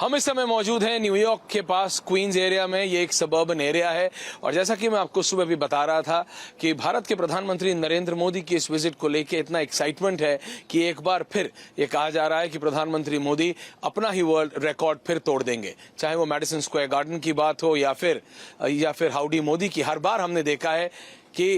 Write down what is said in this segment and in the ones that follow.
हम इस समय मौजूद हैं न्यूयॉर्क के पास क्वींस एरिया में। ये एक सबर्बन एरिया है और जैसा कि मैं आपको सुबह भी बता रहा था कि भारत के प्रधानमंत्री नरेंद्र मोदी की इस विजिट को लेकर इतना एक्साइटमेंट है कि एक बार फिर ये कहा जा रहा है कि प्रधानमंत्री मोदी अपना ही वर्ल्ड रिकॉर्ड फिर तोड़ देंगे। चाहे वो मैडिसन स्क्वायर गार्डन की बात हो या फिर हाउडी मोदी की। हर बार हमने देखा है कि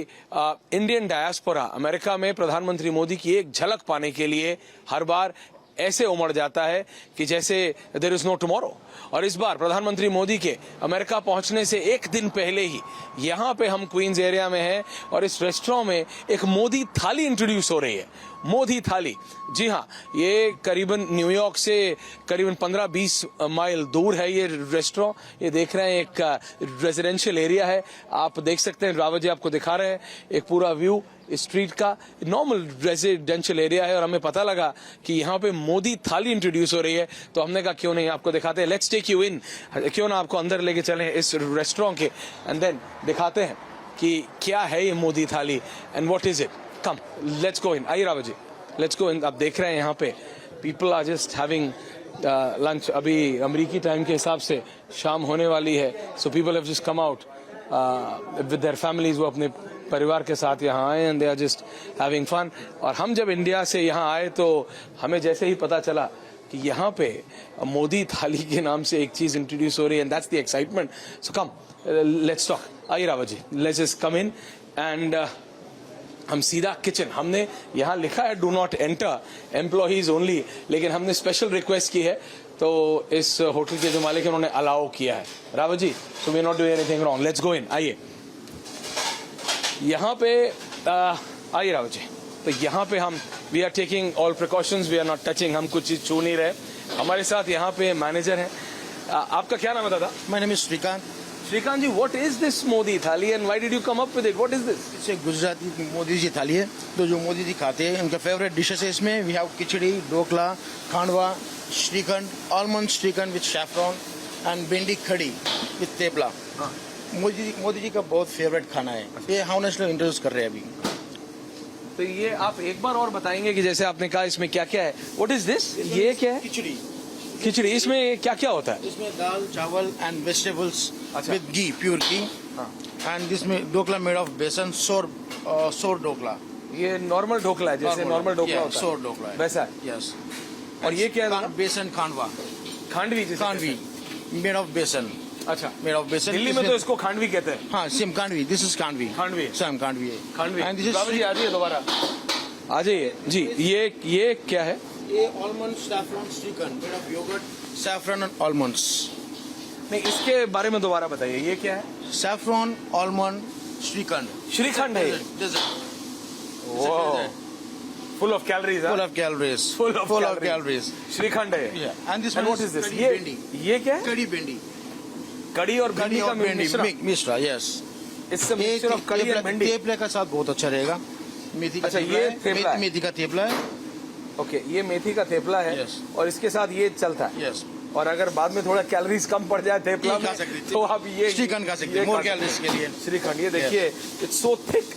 इंडियन डायस्पोरा अमेरिका में प्रधानमंत्री मोदी की एक झलक पाने के लिए हर बार ऐसे उमड़ जाता है कि जैसे देयर इज नो टुमारो। और इस बार प्रधानमंत्री मोदी के अमेरिका पहुंचने से एक दिन पहले ही यहाँ पे हम क्वींस एरिया में हैं और इस रेस्टोरेंट में एक मोदी थाली इंट्रोड्यूस हो रही है। मोदी थाली, जी हाँ, ये करीबन न्यूयॉर्क से करीबन 15-20 माइल दूर है ये रेस्टोरेंट। ये देख रहे हैं एक रेजिडेंशियल एरिया है, आप देख सकते हैं, रावत जी आपको दिखा रहे हैं एक पूरा व्यू स्ट्रीट का। नॉर्मल रेजिडेंशियल एरिया है और हमें पता लगा कि यहाँ पे मोदी थाली इंट्रोड्यूस हो रही है तो हमने कहा क्यों नहीं आपको दिखाते हैं। लेट्स टेक यू इन, क्यों ना आपको अंदर लेके चलें इस रेस्टोरेंट के एंड देन दिखाते हैं कि क्या है ये Modi thali and what is it. Come let's go in. आइए रावत जी, लेट्स गो इन। आप देख रहे हैं यहाँ पे people are just having lunch. अभी अमरीकी टाइम के हिसाब से शाम होने वाली है, so people have just come out with their families. वो अपने परिवार के साथ यहाँ आए and they are just having fun. और हम जब इंडिया से यहाँ आए तो हमें जैसे ही पता चला कि यहाँ पे मोदी थाली के नाम से एक चीज इंट्रोड्यूस हो रही है and that's the excitement. So come let's talk. आइए Rawat ji, let's just come in and हम सीधा किचन। हमने यहाँ लिखा है do not enter employees only, लेकिन हमने स्पेशल रिक्वेस्ट की है तो इस होटल के जो मालिक है उन्होंने अलाउ किया है। Rawat ji, so we not do anything wrong, let's go in. आइए यहाँ पे आइए रावत जी, तो यहाँ पे हम we are taking all precautions, we are not touching, हम कुछ चीज छू नहीं रहे। हमारे साथ यहाँ पे मैनेजर हैं। आपका क्या नाम है दादा? My name is Shrikant. Shrikant ji, what is this Modi thali and why did you come up with it? What is this? इसे गुजराती मोदी जी थाली है, तो जो मोदी जी खाते हैं उनका फेवरेट डिशेस है। इसमें we have khichdi, dhokla, khandva, shrikhand, almond shrikhand with saffron and bhindi kadhi with Tepla. Modi ji का बहुत फेवरेट खाना है। ये हम नेशनल इंट्रोड्यूस कर रहे हैं अभी। तो ये आप एक बार और बताएंगे कि जैसे आपने कहा इसमें क्या क्या है? What is this? ये क्या है? खिचड़ी। खिचड़ी, इसमें क्या क्या होता है? इसमें दाल, चावल एंड वेजिटेबल्स अच्छा। With ghee, pure ghee. And इसमें ढोकला मेड ऑफ बेसन, सोर ढोकला। ये नॉर्मल ढोकला है, जैसे नॉर्मल ढोकला होता है, सोर ढोकला है वैसा है। यस। और ये क्या है? बेसन खांडवा। खांडवी, जिसे खांडवी मेड ऑफ बेसन। अच्छा, मेड ऑफ बेसन। दिल्ली में तो इसको खांडवी कहते हैं। हाँ, same khandvi. This is khandvi. Khandvi, same khandvi है। खांडवी। एंड दिस बाबू जी आ जाइए दोबारा, आ जाइए जी। ये क्या है? ये almond saffron shrikhand made of yogurt, saffron and almonds. नहीं, इसके बारे में दोबारा बताइए, ये क्या है? Saffron, almond, shrikhand. श्रीखंड है। Full of calories. Full of calories. Full of calories. Shrikhand है। Yeah. And this And one what is is this? कड़ी भिंडी। ये क्या है? कड़ी भिंडी। कड़ी और भिंडी का मिश्रण। मिश्रा, यस। इससे मिक्सचर ऑफ कड़ी एंड भिंडी। तेपले का साथ बहुत अच्छा रहेगा। मेथी का अच्छा, थेपला ये है। थेपला है। मेथी का थेपला है। ओके, ये मेथी का थेपला है। Yes. और इसके साथ ये चलता है। यस। और अगर बाद में थोड़ा कैलोरीज कम पड़ जाए थेपला में खा सकते हैं। तो आप ये श्रीखंड खा सकते हैं, more calories के लिए। श्रीखंड, ये देखिए, it's so thick.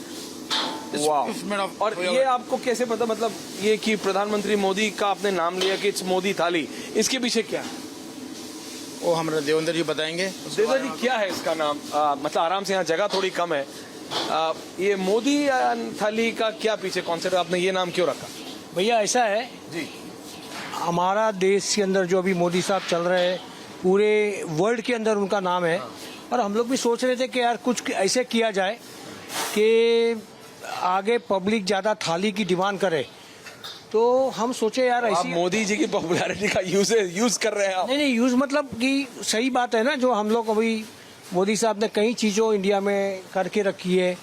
It's made of और ये आपको कैसे पता, मतलब ये कि प्रधानमंत्री मोदी का आपने नाम लिया कि इट्स मोदी थाली, इसके पीछे क्या है? वो हमारे देवेंद्र जी बताएंगे। देवा जी, क्या है इसका नाम? मतलब आराम से, यहाँ जगह थोड़ी कम है। ये मोदी थाली का क्या पीछे कॉन्सेप्ट, आपने ये नाम क्यों रखा? भैया ऐसा है जी, हमारा देश के अंदर जो अभी मोदी साहब चल रहे हैं, पूरे वर्ल्ड के अंदर उनका नाम है। और हम लोग भी सोच रहे थे कि यार कुछ ऐसे किया जाए कि आगे पब्लिक ज़्यादा थाली की डिमांड करे। तो हम सोचे यार आप ऐसी मोदी जी की पॉपुलैरिटी का यूज कर रहे हैं आप। नहीं यूज़ मतलब कि सही बात है ना, जो हम लोग अभी मोदी साहब ने कई चीज़ों इंडिया में करके रखी है,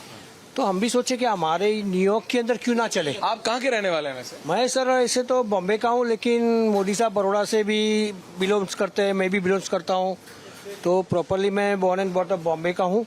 तो हम भी सोचे कि हमारे न्यूयॉर्क के अंदर क्यों ना चले। आप कहाँ के रहने वाले हैं वैसे? मैं सर ऐसे तो बॉम्बे का हूँ, लेकिन मोदी साहब बड़ौदा से भी बिलोंग्स करते हैं, मैं भी बिलोंग्स करता हूँ। तो प्रॉपरली मैं born and brought up Bombay का हूँ।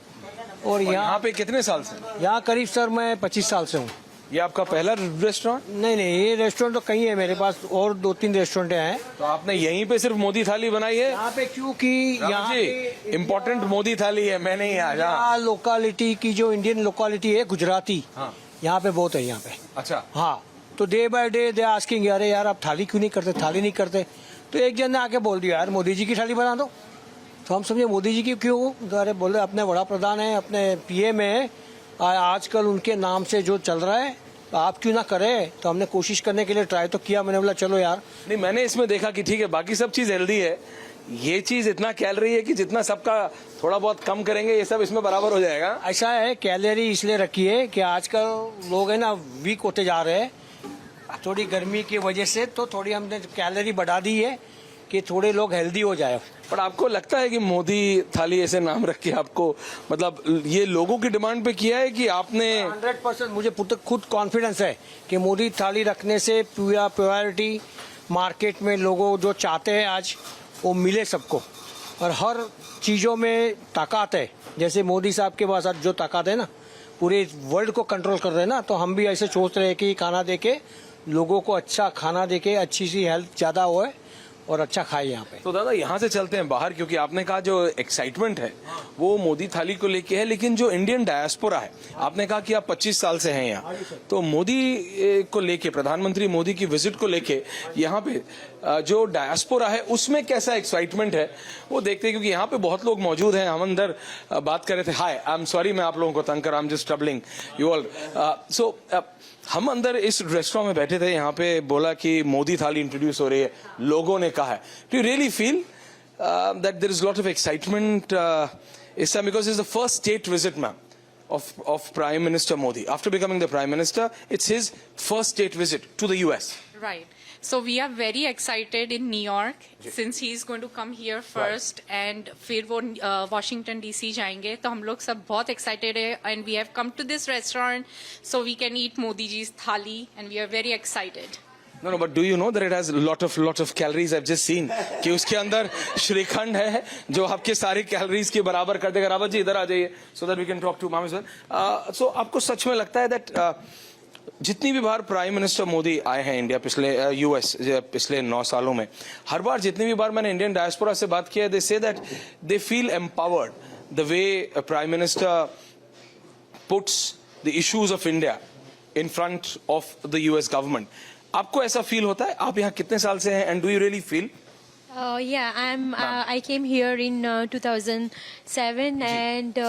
और यहाँ पे कितने साल से? यहाँ करीब सर मैं 25 साल से हूँ। ये आपका पहला रेस्टोरेंट? नहीं, ये रेस्टोरेंट तो कहीं है मेरे पास, और 2-3 रेस्टोरेंट हैं। तो आपने यहीं पे सिर्फ मोदी थाली बनाई है? यहाँ पे क्योंकि यहाँ इम्पोर्टेंट मोदी थाली है, मैं नहीं आया। यहाँ लोकालिटी की जो इंडियन लोकालिटी है गुजराती, हाँ, यहाँ पे बहुत है यहाँ पे। अच्छा। हाँ, तो day by day they asking, अरे यार आप थाली क्यों नहीं करते, थाली नहीं करते। तो एक जन ने आके बोल दिया यार मोदी जी की थाली बना दो। तो हम समझे मोदी जी की क्यों, तो अरे बोले अपने बड़ा प्रधान है, अपने पीएम है, आजकल उनके नाम से जो चल रहा है तो आप क्यों ना करें। तो हमने कोशिश करने के लिए ट्राई तो किया, मैंने बोला चलो यार। नहीं, मैंने इसमें देखा कि ठीक है बाकी सब चीज हेल्दी है, ये चीज इतना कैलोरी है कि जितना सबका थोड़ा बहुत कम करेंगे ये सब इसमें बराबर हो जाएगा। ऐसा है कैलोरी इसलिए रखी है कि आजकल लोग है ना वीक होते जा रहे हैं, थोड़ी गर्मी की वजह से, तो थोड़ी हमने कैलोरी बढ़ा दी है कि थोड़े लोग हेल्दी हो जाए। पर आपको लगता है कि मोदी थाली ऐसे नाम रख के आपको मतलब ये लोगों की डिमांड पे किया है कि आपने 100% मुझे खुद कॉन्फिडेंस है कि मोदी थाली रखने से पूरा प्रायोरिटी मार्केट में लोगों जो चाहते हैं आज वो मिले सबको, और हर चीज़ों में ताकत है। जैसे मोदी साहब के पास आज जो ताकत है ना, पूरे वर्ल्ड को कंट्रोल कर रहे हैं ना, तो हम भी ऐसे सोच रहे हैं कि खाना देके लोगों को अच्छा खाना देके अच्छी सी हेल्थ ज़्यादा हो और अच्छा खाए यहाँ पे। तो दादा यहाँ से चलते हैं बाहर, क्योंकि आपने कहा जो एक्साइटमेंट है वो मोदी थाली को लेके है, लेकिन जो इंडियन डायस्पोरा है, आपने कहा कि आप 25 साल से हैं यहाँ, तो मोदी को लेके, प्रधानमंत्री मोदी की विजिट को लेके यहाँ पे जो डायस्पोरा है उसमें कैसा एक्साइटमेंट है वो देखते हैं, क्योंकि यहाँ पे बहुत लोग मौजूद हैं। हम अंदर बात कर रहे थे। हाय, आई एम सॉरी मैं आप लोगों को तंग कर, I am just troubling you all. So हम अंदर इस रेस्टोरेंट में बैठे थे, यहाँ पे बोला कि मोदी थाली इंट्रोड्यूस हो रही है, लोगों ने कहा है। Do you really feel that there is lot of excitement इस time, because is the first state visit ma'am of Prime Minister Modi. After becoming the Prime Minister, it's his first state visit to the US. Right. So we are very excited in New York since he's going to come here first and फिर वो Washington DC जाएंगे, तो हम लोग सब बहुत excited है and we have come to this restaurant so we can eat Modi ji's thali and we are very excited. No, but do you know that it has a lot of calories? I've just seen कि उसके अंदर श्रीखंड है जो आपके सारी calories के बराबर कर देगा। रावत जी इधर आ जाइए so that we can talk to Ma'am as well. So आपको सच में लगता है that जितनी भी बार प्राइम मिनिस्टर मोदी आए हैं इंडिया पिछले यूएस पिछले 9 सालों में, हर बार जितनी भी बार मैंने इंडियन डायस्पोरा से बात किया, they say that they feel empowered the way prime minister puts the issues of India in front of the US government. आपको ऐसा फील होता है? आप यहाँ कितने साल से हैं and do you really feel? Yeah, I came here in 2007 and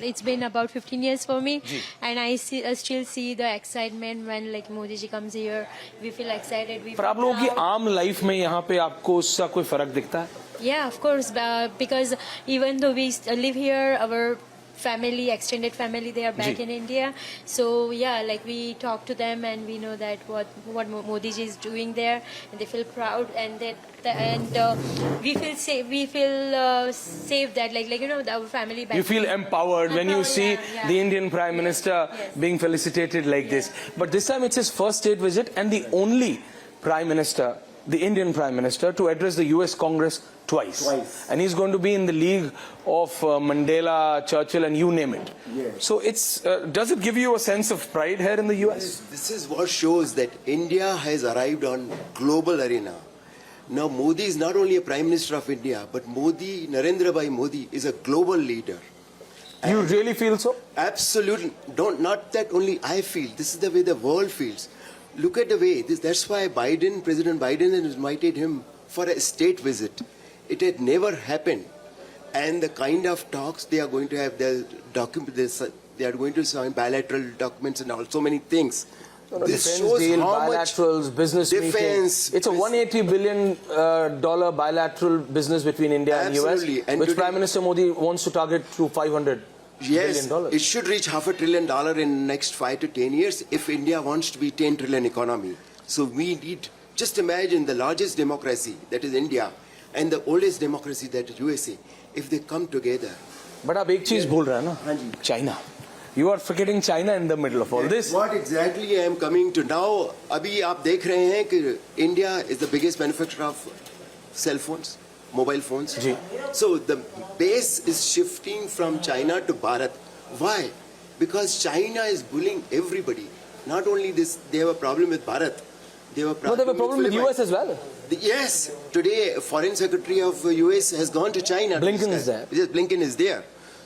it's been about 15 years for me and I still see the excitement when like Modi ji comes here. We feel excited. पर आप लोगों की आम life में यहाँ पे आपको उसका कोई फर्क दिखता है? Yeah, of course, because even though we live here, our family, extended family, they are back in India. So yeah, like we talk to them and we know that what Modi ji is doing there, and they feel proud and we feel safe. We feel safe that like you know our family back. You feel empowered when you see the Indian Prime Minister being felicitated like this. But this time it's his first state visit and the only Prime Minister, the Indian Prime Minister, to address the US Congress twice. And he's going to be in the league of Mandela, Churchill and you name it. So it's does it give you a sense of pride here in the US? This is what shows that India has arrived on global arena. Now Modi is not only a Prime Minister of India, but Narendra Bhai Modi is a global leader. You really feel so? Absolutely. Not that only I feel. This is the way the world feels. Look at the way. That's why President Biden has invited him for a state visit. It had never happened. And the kind of talks they are going to have, they are going to sign bilateral documents and also many things. This defense shows deal, how bilaterals, much business defense. meeting. It's a $180 billion bilateral business between India Absolutely. and US, And which today, Prime Minister Modi wants to target to $500 billion. It should reach $500 billion in next 5 to 10 years if India wants to be 10 trillion economy. So we need, just imagine the largest democracy, that is India, and the oldest democracy, that is USA, if they come together. But आप एक चीज भूल रहे हैं ना, China. You are forgetting China in the middle of all this. What exactly I am coming to now? अभी आप देख रहे हैं कि India is the biggest manufacturer of cell phones, mobile phones. जी. So the base is shifting from China to Bharat. Why? Because China is bullying everybody. Not only this, they have a problem with Bharat. They have a problem, No, they have a problem with US as well. Yes. Today, Foreign Secretary of US has gone to China. Blinken is there. Yes, Blinken is there.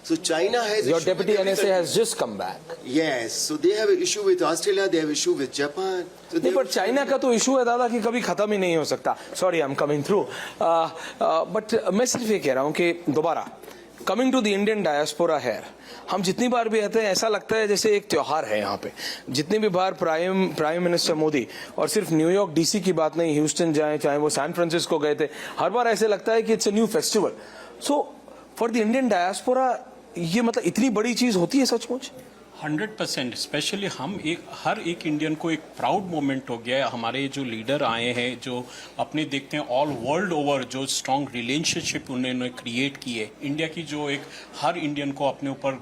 So China has your issue deputy with NSA everybody. Has just come back. Yes, so they have an issue with Australia, they have issue with Japan. So नहीं, पर China का तो issue है दादा कि कभी खत्म ही नहीं हो सकता। Sorry I am coming through, but मैं सिर्फ ये कह रहा हूं कि दोबारा coming to the Indian diaspora है, हम जितनी बार भी आते हैं ऐसा लगता है जैसे एक त्योहार है यहाँ पे। जितनी भी बार प्राइम मिनिस्टर मोदी, और सिर्फ न्यूयॉर्क डीसी की बात नहीं, ह्यूस्टन जाए चाहे वो सैन फ्रांसिस्को गए थे, हर बार ऐसे लगता है कि it's a new festival. So for the Indian diaspora ये मतलब इतनी बड़ी चीज होती है सचमुच? 100%, स्पेशली हर एक इंडियन को एक प्राउड मोमेंट हो गया है। हमारे जो लीडर आए हैं, जो अपने देखते हैं ऑल वर्ल्ड ओवर जो स्ट्रॉन्ग रिलेशनशिप उन्होंने क्रिएट की है इंडिया की, जो एक हर इंडियन को अपने ऊपर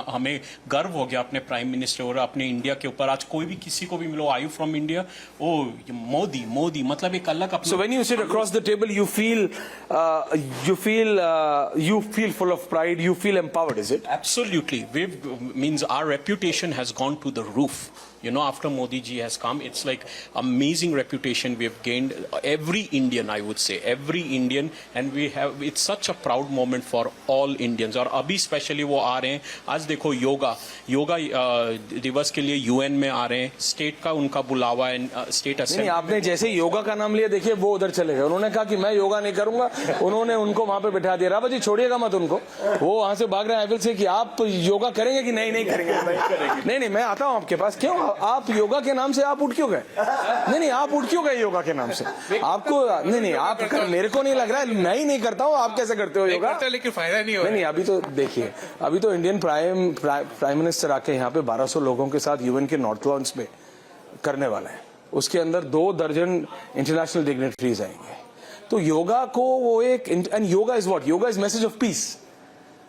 हमें गर्व हो गया अपने प्राइम मिनिस्टर और अपने इंडिया के ऊपर। आज कोई भी किसी को भी मिलो, आई यू फ्रॉम इंडिया, ओ मोदी मोदी, मतलब एक अलग अपना। So when you sit across the table, you feel full of pride, you feel empowered, is it? Absolutely. Means our reputation has gone to the roof. You know, after Modi ji has come, it's like amazing reputation we have gained. Every Indian, I would say, every Indian, and it's such a proud moment for all Indians. और अभी specially वो आ रहे हैं, आज देखो योगा दिवस के लिए यूएन में आ रहे हैं, स्टेट का उनका बुलावा है, स्टेट नहीं, आपने जैसे योगा का नाम लिया, देखिए वो उधर चले गए, उन्होंने कहा कि मैं योगा नहीं करूंगा, उन्होंने उनको वहां पे बिठा दिया। रावत जी छोड़िएगा मत उनको, वो वहां से भाग रहे हैं। आई विल से कि आप योगा करेंगे कि नहीं करेंगे? नहीं, मैं आता हूं आपके पास। क्यों आप योगा के नाम से आप उठ क्यों गए? नहीं, आप उठ क्यों गए योगा के नाम से? आपको नहीं आप मेरे को नहीं लग रहा है, मैं ही नहीं करता हूँ, आप कैसे करते हो योगा? लेकिन फायदा नहीं हो रहा। नहीं, अभी तो देखिए, अभी तो इंडियन प्राइम मिनिस्टर आके यहाँ पे 1200 लोगों के साथ यूएन के नॉर्थ लॉन्च में करने वाला है। उसके अंदर 2 दर्जन इंटरनेशनल डिग्निटरीज आएंगे। तो योगा को वो एक, and yoga is what? Yoga is message of peace.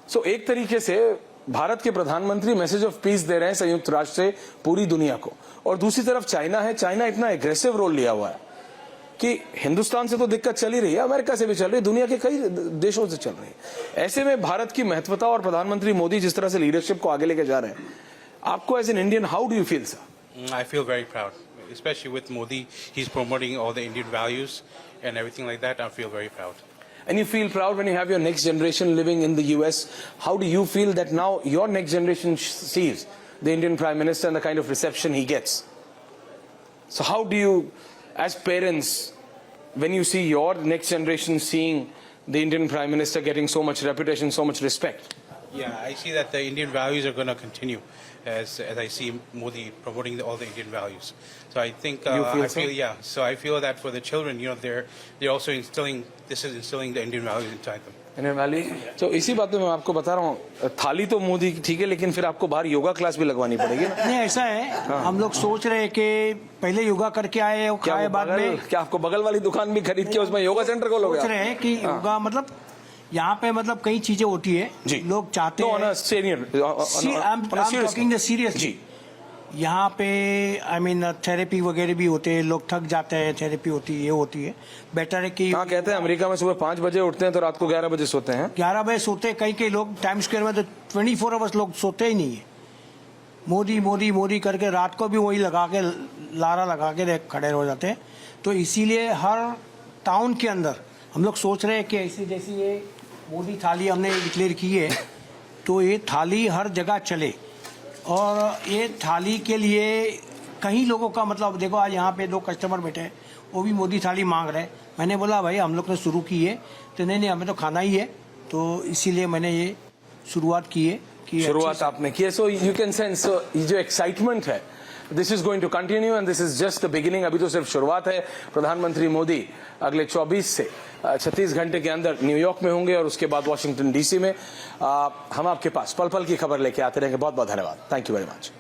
So एक तरीके से भारत के प्रधानमंत्री मैसेज ऑफ पीस दे रहे हैं संयुक्त राष्ट्र से पूरी दुनिया को। और दूसरी तरफ चाइना है, चाइना इतना एग्रेसिव रोल लिया हुआ है कि हिंदुस्तान से तो दिक्कत चल ही रही है, अमेरिका से भी चल रही है, दुनिया के कई देशों से चल रही है। ऐसे में भारत की महत्वता और प्रधानमंत्री मोदी जिस तरह से लीडरशिप को आगे लेके जा रहे हैं, आपको as an Indian how do you feel sir? I feel very proud, especially with Modi. He's promoting all the Indian values and everything like that. I feel very proud. And you feel proud when you have your next generation living in the US. How do you feel that now your next generation sees the Indian Prime Minister and the kind of reception he gets? So how do you, as parents, when you see your next generation seeing the Indian Prime Minister getting so much reputation, so much respect? Yeah, I see that the Indian values are going to continue as I see Modi promoting all the Indian values. So I think So I feel that for the children, they're also instilling the Indian values inside them. Indian value. तो इसी बात में मैं आपको बता रहा हूँ, थाली तो मोदी की ठीक है, लेकिन फिर आपको बाहर योगा क्लास भी लगवानी पड़ेगी ना? नहीं, ऐसा है, हम लोग सोच रहे हैं कि पहले योगा करके आए और खाए बाद में। क्या आपको बगल वाली दुकान भी खरीद के उसमें योगा सेंटर खोलोगे? सोच रहे हैं कि योगा मतलब यहाँ पे मतलब कई चीजें होती है, लोग चाहते हैं। सीरियसली यहाँ पे थेरेपी वगैरह भी होते हैं, लोग थक जाते हैं, थेरेपी होती है, ये होती है। बेटर है कि कहते हैं अमेरिका में सुबह 5 बजे उठते हैं तो रात को 11 बजे सोते हैं। 11 बजे सोते हैं, कई लोग टाइम स्क्वायर में तो 24 आवर्स लोग सोते ही नहीं है। मोदी मोदी मोदी करके रात को भी वही लगा के लारा लगा के खड़े हो जाते हैं। तो इसीलिए हर टाउन के अंदर हम लोग सोच रहे हैं कि ऐसी जैसी ये मोदी थाली हमने डिक्लेयर की है, तो ये थाली हर जगह चले। और ये थाली के लिए कई लोगों का मतलब देखो, आज यहाँ पे 2 कस्टमर बैठे हैं, वो भी मोदी थाली मांग रहे हैं। मैंने बोला भाई हम लोग ने शुरू की है, तो नहीं हमें तो खाना ही है, तो इसीलिए मैंने ये शुरुआत की है। शुरुआत आपने की है। सो यू कैन सेंस ये जो एक्साइटमेंट है, this is going to continue and this is just the beginning. अभी तो सिर्फ शुरुआत है। प्रधानमंत्री मोदी अगले 24 से 36 घंटे के अंदर न्यूयॉर्क में होंगे और उसके बाद वॉशिंगटन डीसी में। हम आपके पास पल पल की खबर लेके आते रहेंगे। बहुत बहुत धन्यवाद। Thank you very much.